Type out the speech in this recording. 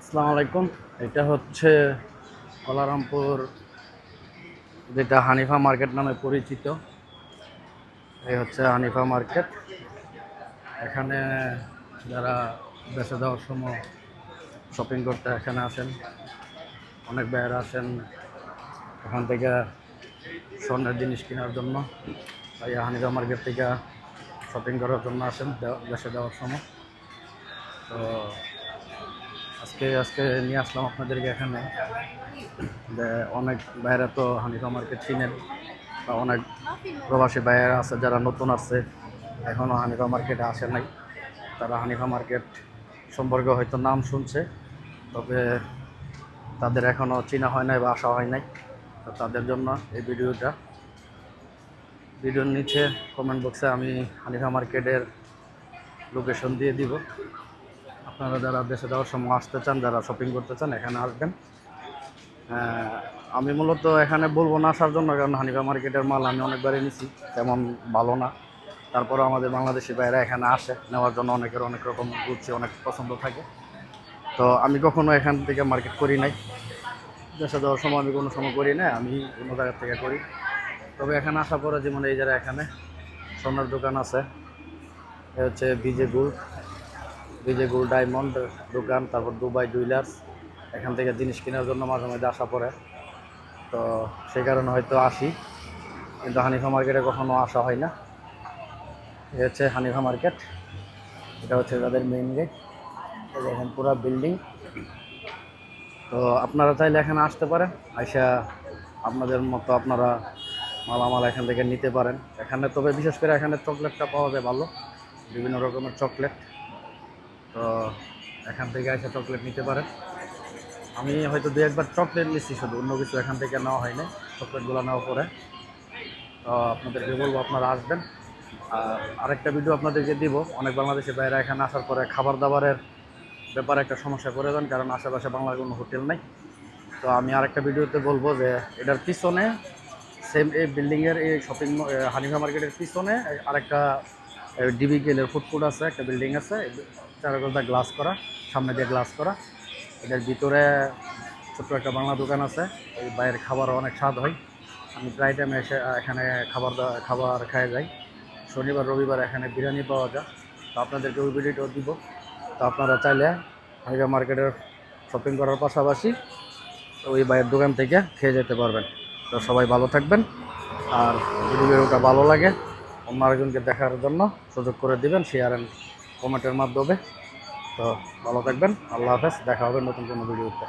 আসসালামু আলাইকুম। এটা হচ্ছে কলারামপুর, যেটা হানিফা মার্কেট নামে পরিচিত। এই হচ্ছে হানিফা মার্কেট। এখানে যারা দেশে যাওয়ার সময় শপিং করতে এখানে আসেন, অনেক বাইরে আসেন এখান থেকে স্বর্ণের জিনিস কেনার জন্য। তাই হানিফা মার্কেট থেকে শপিং করার জন্য আসেন দেশে যাওয়ার সময়। তো আজকে নিয়ে আসলাম আপনাদেরকে এখানে। যে অনেক বাইরে তো হানিফা মার্কেট চিনেন, বা অনেক প্রবাসী বাইরে আছে যারা নতুন আসছে, এখনও হানিফা মার্কেটে আসে নাই। তারা হানিফা মার্কেট সম্পর্কে হয়তো নাম শুনছে, তবে তাদের এখনও চেনা হয় নাই বা আসা হয় নাই। তো তাদের জন্য এই ভিডিওর নিচে কমেন্ট বক্সে আমি হানিফা মার্কেটের লোকেশন দিয়ে দিব। আপনারা যারা দেশে যাওয়ার সময় আসতে চান, যারা শপিং করতে চান, এখানে আসবেন। আমি মূলত এখানে বলবো না আসার জন্য, কারণ হানিফা মার্কেটের মাল আমি অনেকবারই নিছি, তেমন ভালো না। তারপরেও আমাদের বাংলাদেশি ভাইরা এখানে আসে নেওয়ার জন্য, অনেকের অনেক রকম রুচি, অনেক পছন্দ থাকে। তো আমি কখনো এখান থেকে মার্কেট করি নাই, দেশে যাওয়ার সময় আমি কোনো সময় করি নাই, আমি অন্য জায়গার থেকে করি। তবে এখানে আসার পরে যেমন এই যারা এখানে স্বর্ণের দোকান আছে, এ হচ্ছে বিজে গোল্ড ডায়মন্ড দোকান, তারপর দুবাই জুয়েলার্স। এখান থেকে জিনিস কেনার জন্য মাঝে মাঝে আসা পড়ে, তো সেই কারণে হয়তো আসি, কিন্তু হানিফা মার্কেটে কখনো আসা হয় না। এ হচ্ছে হানিফা মার্কেট, এটা হচ্ছে তাদের মেইন গেট। দেখেন পুরো বিল্ডিং। তো আপনারা চাইলে এখানে আসতে পারেন, আইসা আপনাদের মতো আপনারা মালামাল এখান থেকে নিতে পারেন। এখানে তবে বিশেষ করে এখানে চকলেটটা পাওয়া যায় ভালো, বিভিন্ন রকমের চকলেট। তো এখান থেকে এসে চকলেট নিতে পারেন। আমি হয়তো দু একবার চকলেট নিচ্ছি, শুধু অন্য কিছু এখান থেকে নেওয়া হয়নি। চকলেটগুলো নেওয়া পরে তো আপনাদেরকে বলবো আপনারা আসবেন। আর আরেকটা ভিডিও আপনাদেরকে দিব, অনেক বাংলাদেশি বাইরে এখানে আসার পরে খাবার দাবারের ব্যাপারে একটা সমস্যা করে দেন, কারণ আশেপাশে বাংলার কোনো হোটেল নেই। তো আমি আরেকটা ভিডিওতে বলবো যে এটার পিছনে, সেম এই বিল্ডিংয়ের এই হানিফা মার্কেটের পিছনে আরেকটা ডিবিকেলের ফুডকোর্ট আছে, একটা বিল্ডিং আছে, চারকোলটা গ্লাস করা, সামনে দিয়ে গ্লাস করা। এটার ভিতরে ছোট্ট একটা বাংলা দোকান আছে। এই বাইরের খাবারও অনেক স্বাদ হয়। আমি প্রায় টাইমে এসে এখানে খাবার খাই যাই। শনিবার রবিবার এখানে বিরিয়ানি পাওয়া যায়। তো আপনাদেরকে ওই ভিডিওটাও দিব। তো আপনারা চাইলে হানিফা মার্কেটের শপিং করার পাশাপাশি ওই বাইরের দোকান থেকে খেয়ে যেতে পারবেন। তো সবাই ভালো থাকবেন। আর যদি ভিডিওটা ভালো লাগে, অন্য আরেকজনকে দেখার জন্য সুযোগ করে দিবেন শেয়ার অ্যান্ড কমেন্টের মাধ্যমে। তো ভালো থাকবেন, আল্লাহ হাফেজ, দেখা হবে নতুন কোনো ভিডিওতে।